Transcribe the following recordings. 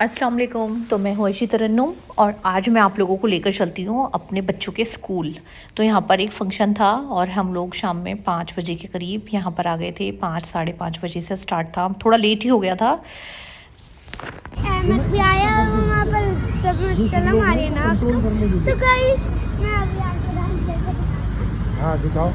अस्सलाम वालेकुम। तो मैं हूँ ऐशी तरन्नुम और आज मैं आप लोगों को लेकर चलती हूँ अपने बच्चों के स्कूल। तो यहाँ पर एक फ़ंक्शन था और हम लोग शाम में 5 बजे के करीब यहाँ पर आ गए थे। 5 साढ़े 5 बजे से स्टार्ट था, थोड़ा लेट ही हो गया था। अहमद भी आया और वहाँ पर सब सलाम आ रही है ना उसको। तो गाइस मैं अभी आपको डांस करके हाँ दिखाओ।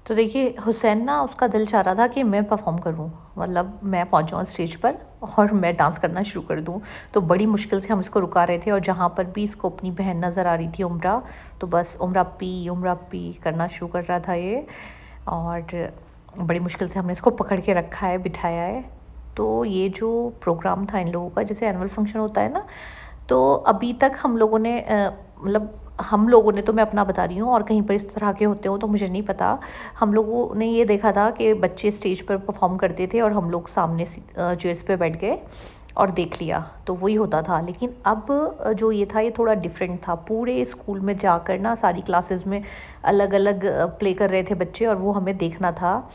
तो देखिए हुसैन ना उसका दिल चाह रहा था कि मैं परफॉर्म करूं, मतलब मैं पहुंच जाऊं स्टेज पर और मैं डांस करना शुरू कर दूं। तो बड़ी मुश्किल से हम इसको रुका रहे थे और जहां पर भी इसको अपनी बहन नज़र आ रही थी उम्रा, तो बस उम्रा पी करना शुरू कर रहा था ये। और बड़ी मुश्किल से हमने इसको पकड़ के रखा है, बिठाया है। तो ये जो प्रोग्राम था इन लोगों का, जैसे एनुअल फंक्शन होता है ना, तो अभी तक हम लोगों ने मतलब हम लोगों ने, तो मैं अपना बता रही हूँ, और कहीं पर इस तरह के होते हो तो मुझे नहीं पता। हम लोगों ने ये देखा था कि बच्चे स्टेज पर परफॉर्म करते थे और हम लोग सामने चेयर्स पे बैठ गए और देख लिया, तो वही होता था। लेकिन अब जो ये था ये थोड़ा डिफरेंट था। पूरे स्कूल में जाकर ना सारी क्लासेस में अलग अलग प्ले कर रहे थे बच्चे और वो हमें देखना था।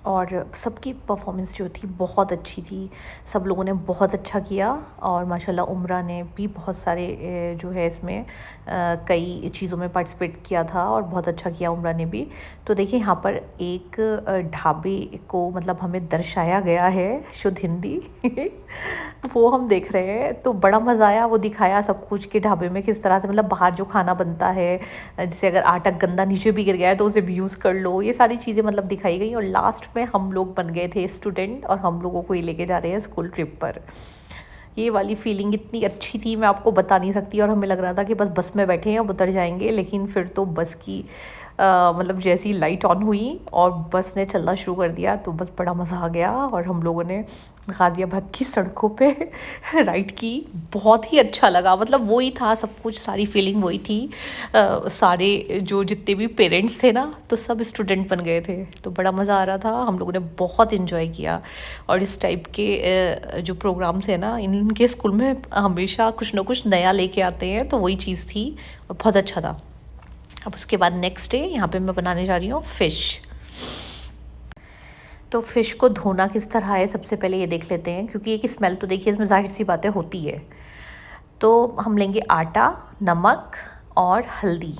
और सबकी परफॉर्मेंस जो थी बहुत अच्छी थी, सब लोगों ने बहुत अच्छा किया। और माशाल्लाह उम्रा ने भी बहुत सारे जो है इसमें कई चीज़ों में पार्टिसिपेट किया था और बहुत अच्छा किया उम्रा ने भी। तो देखिए यहाँ पर एक ढाबे को मतलब हमें दर्शाया गया है, शुद्ध हिंदी वो हम देख रहे हैं, तो बड़ा मज़ा आया। वो दिखाया सब कुछ कि ढाबे में किस तरह से मतलब बाहर जो खाना बनता है, जैसे अगर आटा गंदा नीचे भी गिर गया है तो उसे भी यूज़ कर लो, ये सारी चीज़ें मतलब दिखाई गई। और लास्ट में हम लोग बन गए थे स्टूडेंट और हम लोगों को ये लेके जा रहे हैं स्कूल ट्रिप पर। ये वाली फीलिंग इतनी अच्छी थी, मैं आपको बता नहीं सकती। और हमें लग रहा था कि बस में बैठे हैं, अब उतर जाएंगे। लेकिन फिर तो बस की मतलब जैसी लाइट ऑन हुई और बस ने चलना शुरू कर दिया तो बस बड़ा मज़ा आ गया। और हम लोगों ने गाज़ियाबाद की सड़कों पे राइड की, बहुत ही अच्छा लगा। मतलब वही था सब कुछ, सारी फीलिंग वही थी। सारे जो जितने भी पेरेंट्स थे ना, तो सब स्टूडेंट बन गए थे, तो बड़ा मज़ा आ रहा था। हम लोगों ने बहुत इन्जॉय किया। और इस टाइप के जो प्रोग्राम्स हैं ना, इनके स्कूल में हमेशा कुछ ना कुछ नया लेके आते हैं, तो वही चीज़ थी और बहुत अच्छा था। अब उसके बाद नेक्स्ट डे यहाँ पे मैं बनाने जा रही हूँ फ़िश। तो फ़िश को धोना किस तरह है सबसे पहले ये देख लेते हैं, क्योंकि एक स्मेल तो देखिए इसमें ज़ाहिर सी बातें होती है। तो हम लेंगे आटा, नमक और हल्दी,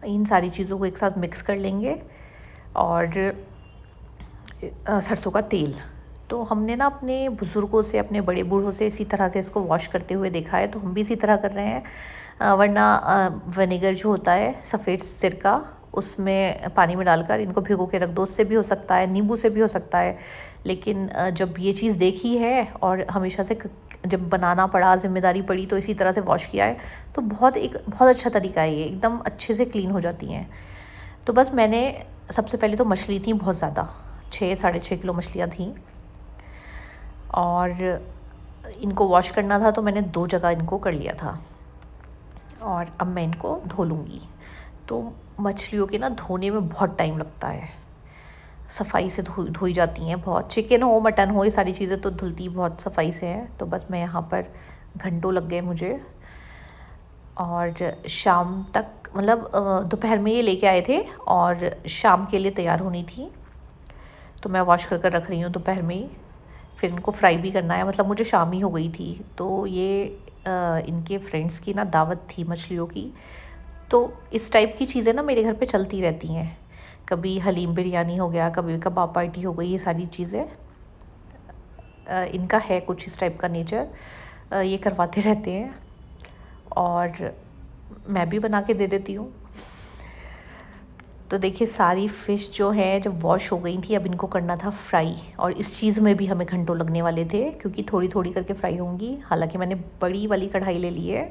इन सारी चीज़ों को एक साथ मिक्स कर लेंगे। और सरसों का तेल। तो हमने ना अपने बुज़ुर्गों से, अपने बड़े बूढ़ों से इसी तरह से इसको वॉश करते हुए देखा है, तो हम भी इसी तरह कर रहे हैं। वरना विनेगर जो होता है सफ़ेद सिरका, उसमें पानी में डालकर इनको भिगो के रख दो, उससे भी हो सकता है, नींबू से भी हो सकता है। लेकिन जब ये चीज़ देखी है और हमेशा से जब बनाना पड़ा, ज़िम्मेदारी पड़ी, तो इसी तरह से वॉश किया है, तो बहुत अच्छा तरीका है ये, एकदम अच्छे से क्लीन हो जाती हैं। तो बस मैंने सबसे पहले तो मछली थी बहुत ज़्यादा, 6 साढ़े 6 किलो मछलियाँ थीं और इनको वॉश करना था, तो मैंने 2 जगह इनको कर लिया था। और अब मैं इनको धो लूँगी। तो मछलियों के ना धोने में बहुत टाइम लगता है, सफाई से धोई जाती हैं बहुत। चिकन हो, मटन हो, ये सारी चीज़ें तो धुलती बहुत सफाई से हैं। तो बस मैं यहाँ पर घंटों लग गए मुझे। और शाम तक मतलब दोपहर में ये लेके आए थे और शाम के लिए तैयार होनी थी, तो मैं वॉश कर रख रही हूँ दोपहर में ही। फिर इनको फ्राई भी करना है, मतलब मुझे शाम ही हो गई थी। तो ये इनके फ्रेंड्स की ना दावत थी मछलियों की, तो इस टाइप की चीज़ें ना मेरे घर पे चलती रहती हैं। कभी हलीम बिरयानी हो गया, कभी कबाब पार्टी हो गई, ये सारी चीज़ें इनका है कुछ इस टाइप का नेचर, ये करवाते रहते हैं और मैं भी बना के दे देती हूँ। तो देखिए सारी फ़िश जो है जब वॉश हो गई थी, अब इनको करना था फ्राई। और इस चीज़ में भी हमें घंटों लगने वाले थे, क्योंकि थोड़ी थोड़ी करके फ्राई होंगी। हालांकि मैंने बड़ी वाली कढ़ाई ले ली है।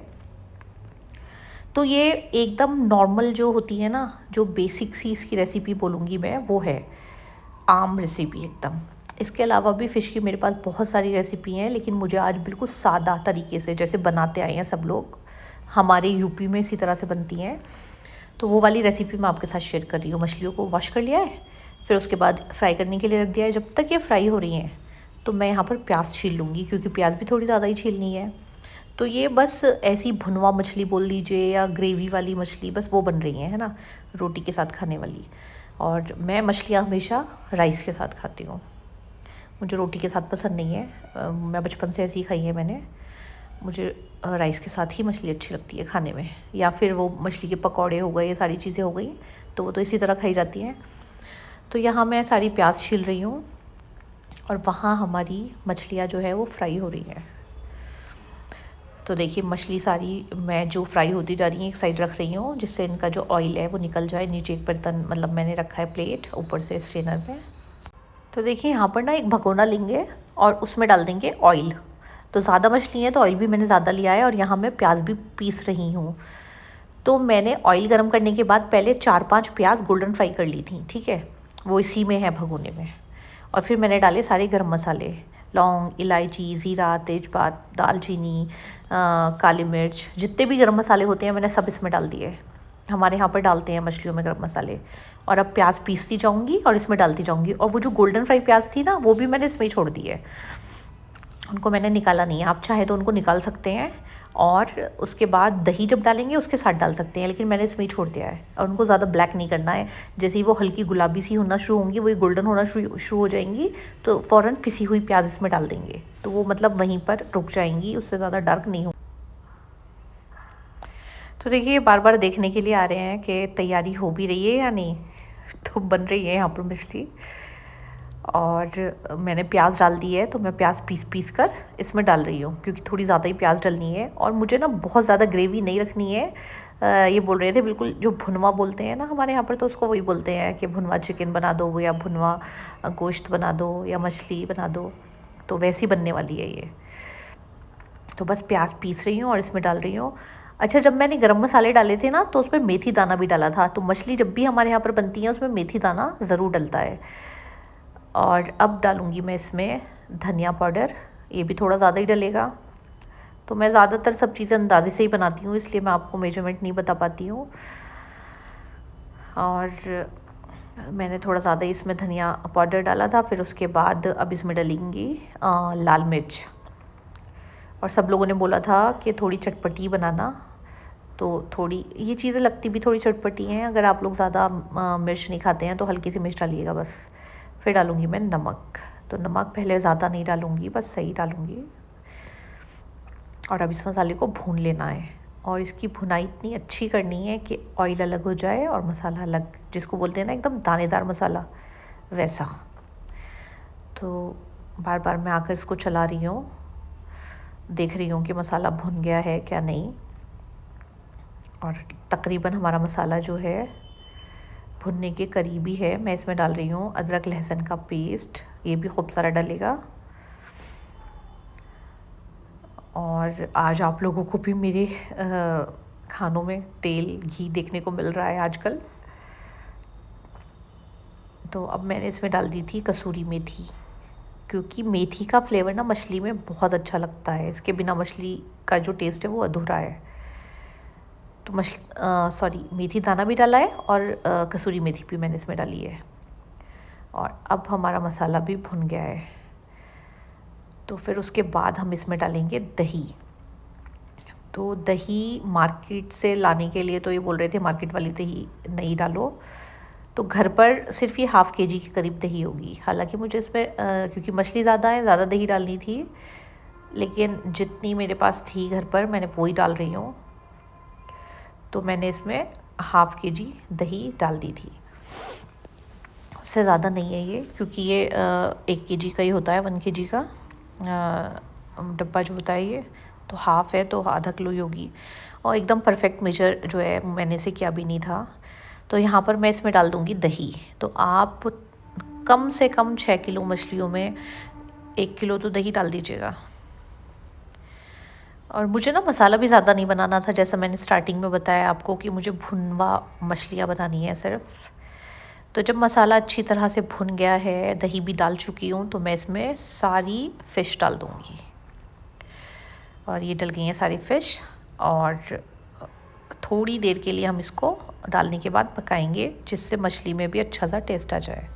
तो ये एकदम नॉर्मल जो होती है ना, जो बेसिक सी इसकी रेसिपी बोलूँगी मैं, वो है आम रेसिपी एकदम। इसके अलावा भी फ़िश की मेरे पास बहुत सारी रेसिपी हैं, लेकिन मुझे आज बिल्कुल सादा तरीके से, जैसे बनाते आए हैं सब लोग, हमारे यूपी में इसी तरह से बनती हैं, तो वो वाली रेसिपी मैं आपके साथ शेयर कर रही हूँ। मछलियों को वॉश कर लिया है, फिर उसके बाद फ्राई करने के लिए रख दिया है। जब तक ये फ्राई हो रही हैं तो मैं यहाँ पर प्याज छील लूँगी, क्योंकि प्याज भी थोड़ी ज़्यादा ही छीलनी है। तो ये बस ऐसी भुनवा मछली बोल लीजिए या ग्रेवी वाली मछली, बस वो बन रही है ना, रोटी के साथ खाने वाली। और मैं मछलियाँ हमेशा राइस के साथ खाती हूँ, मुझे रोटी के साथ पसंद नहीं है। मैं बचपन से ऐसी ही खाई है मैंने। मुझे राइस के साथ ही मछली अच्छी लगती है खाने में, या फिर वो मछली के पकौड़े हो गए, ये सारी चीज़ें हो गई तो वो तो इसी तरह खाई जाती हैं। तो यहाँ मैं सारी प्याज छील रही हूँ और वहाँ हमारी मछलियाँ जो है वो फ्राई हो रही हैं। तो देखिए मछली सारी मैं जो फ्राई होती जा रही है एक साइड रख रही हूँ, जिससे इनका जो ऑयल है वो निकल जाए। नीचे एक बर्तन मतलब मैंने रखा है प्लेट, ऊपर से स्ट्रेनर पे। तो देखिए यहाँ पर ना एक भगोना लेंगे और उसमें डाल देंगे ऑयल। तो ज़्यादा मछली है तो ऑयल भी मैंने ज़्यादा लिया है, और यहाँ मैं प्याज भी पीस रही हूँ। तो मैंने ऑयल गर्म करने के बाद पहले 4-5 प्याज गोल्डन फ्राई कर ली थी, ठीक है, वो इसी में है भगोने में। और फिर मैंने डाले सारे गरम मसाले, लौंग, इलायची, ज़ीरा, तेज़पात, दालचीनी, काली मिर्च, जितने भी गरम मसाले होते हैं मैंने सब इसमें डाल दिए। हमारे यहाँ पर डालते हैं मछलियों में गरम मसाले। और अब प्याज पीसती जाऊँगी और इसमें डालती जाऊँगी। और वो जो गोल्डन फ्राई प्याज थी ना, वो भी मैंने इसमें ही छोड़ दी है, उनको मैंने निकाला नहीं है। आप चाहे तो उनको निकाल सकते हैं, और उसके बाद दही जब डालेंगे उसके साथ डाल सकते हैं, लेकिन मैंने इसमें ही छोड़ दिया है। और उनको ज़्यादा ब्लैक नहीं करना है, जैसे ही वो हल्की गुलाबी सी होना शुरू होंगी, वही गोल्डन होना शुरू हो जाएंगी, तो फ़ौरन पिसी हुई प्याज इसमें डाल देंगे, तो वो मतलब वहीं पर रुक जाएंगी, उससे ज़्यादा डार्क नहीं हो। तो देखिए बार बार देखने के लिए आ रहे हैं कि तैयारी हो भी रही है या नहीं। तो बन रही है यहाँ पर मछली, और मैंने प्याज डाल दी है, तो मैं प्याज पीस कर इसमें डाल रही हूँ, क्योंकि थोड़ी ज़्यादा ही प्याज डलनी है। और मुझे ना बहुत ज़्यादा ग्रेवी नहीं रखनी है। ये बोल रहे थे बिल्कुल, जो भुनवा बोलते हैं ना हमारे यहाँ पर, तो उसको वही बोलते हैं कि भुनवा चिकन बना दो, या भुनवा गोश्त बना दो, या मछली बना दो, तो वैसी बनने वाली है ये। तो बस प्याज पीस रही हूँ और इसमें डाल रही हूँ। अच्छा, जब मैंने गरम मसाले डाले थे ना, तो उसमें मेथी दाना भी डाला था। तो मछली जब भी हमारे यहाँ पर बनती है उसमें मेथी दाना ज़रूर डलता है। और अब डालूँगी मैं इसमें धनिया पाउडर, ये भी थोड़ा ज़्यादा ही डलेगा। तो मैं ज़्यादातर सब चीज़ें अंदाज़े से ही बनाती हूँ, इसलिए मैं आपको मेजरमेंट नहीं बता पाती हूँ। और मैंने थोड़ा ज़्यादा ही इसमें धनिया पाउडर डाला था। फिर उसके बाद अब इसमें डलेंगी लाल मिर्च। और सब लोगों ने बोला था कि थोड़ी चटपटी बनाना, तो थोड़ी ये चीज़ें लगती भी थोड़ी चटपटी हैं। अगर आप लोग ज़्यादा मिर्च नहीं खाते हैं तो हल्की सी मिर्च डालिएगा बस। फिर डालूँगी मैं नमक। तो नमक पहले ज़्यादा नहीं डालूँगी, बस सही डालूँगी। और अब इस मसाले को भून लेना है, और इसकी भुनाई इतनी अच्छी करनी है कि ऑयल अलग हो जाए और मसाला अलग, जिसको बोलते हैं ना एकदम दानेदार मसाला, वैसा। तो बार बार मैं आकर इसको चला रही हूँ, देख रही हूँ कि मसाला भुन गया है क्या नहीं। और तकरीबन हमारा मसाला जो है भुनने के करीब ही है। मैं इसमें डाल रही हूँ अदरक लहसुन का पेस्ट, ये भी खूब सारा डलेगा। और आज आप लोगों को भी मेरे खानों में तेल घी देखने को मिल रहा है आजकल। तो अब मैंने इसमें डाल दी थी कसूरी मेथी, क्योंकि मेथी का फ्लेवर ना मछली में बहुत अच्छा लगता है। इसके बिना मछली का जो टेस्ट है वो अधूरा है। तो मेथी दाना भी डाला है, और कसूरी मेथी भी मैंने इसमें डाली है। और अब हमारा मसाला भी भुन गया है। तो फिर उसके बाद हम इसमें डालेंगे दही। तो दही मार्केट से लाने के लिए तो ये बोल रहे थे मार्केट वाली दही नहीं डालो, तो घर पर सिर्फ ये ½ kg के करीब दही होगी। हालांकि मुझे इसमें क्योंकि मछली ज़्यादा है, ज़्यादा दही डालनी थी, लेकिन जितनी मेरे पास थी घर पर मैंने वो ही डाल रही हूँ। तो मैंने इसमें ½ kg दही डाल दी थी, उससे ज़्यादा नहीं है ये, क्योंकि ये 1 kg का ही होता है, 1 kg का डब्बा जो होता है ये, तो हाफ़ है तो ½ किलो ही होगी। और एकदम परफेक्ट मेजर जो है मैंने से किया भी नहीं था। तो यहाँ पर मैं इसमें डाल दूँगी दही। तो आप कम से कम 6 किलो मछलियों में 1 किलो तो दही डाल दीजिएगा। और मुझे ना मसाला भी ज़्यादा नहीं बनाना था, जैसा मैंने स्टार्टिंग में बताया आपको कि मुझे भुनवा मछलियाँ बनानी है सिर्फ। तो जब मसाला अच्छी तरह से भुन गया है, दही भी डाल चुकी हूँ, तो मैं इसमें सारी फ़िश डाल दूँगी। और ये डल गई हैं सारी फ़िश, और थोड़ी देर के लिए हम इसको डालने के बाद पकाएंगे, जिससे मछली में भी अच्छा सा टेस्ट आ जाए।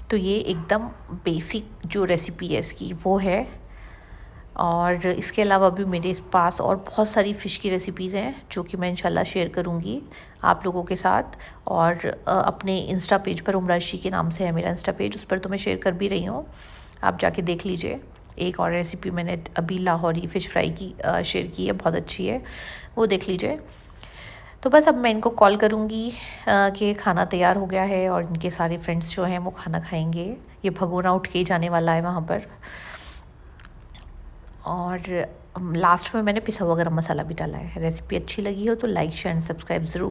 तो ये एकदम बेसिक जो रेसिपी है इसकी वो है। और इसके अलावा भी मेरे पास और बहुत सारी फ़िश की रेसिपीज़ हैं जो कि मैं इंशाल्लाह शेयर करूँगी आप लोगों के साथ। और अपने इंस्टा पेज पर उमराशी के नाम से है मेरा इंस्टा पेज, उस पर तो मैं शेयर कर भी रही हूँ, आप जाके देख लीजिए। एक और रेसिपी मैंने अभी लाहौरी फ़िश फ्राई की शेयर की है, बहुत अच्छी है, वो देख लीजिए। तो बस अब मैं इनको कॉल करूँगी कि खाना तैयार हो गया है और इनके सारे फ्रेंड्स जो हैं वो खाना खाएंगे। ये भगोना उठ के जाने वाला है वहाँ पर। और लास्ट में मैंने पिसा हुआ गरम मसाला भी डाला है। रेसिपी अच्छी लगी हो तो लाइक शेयर एंड सब्सक्राइब ज़रूर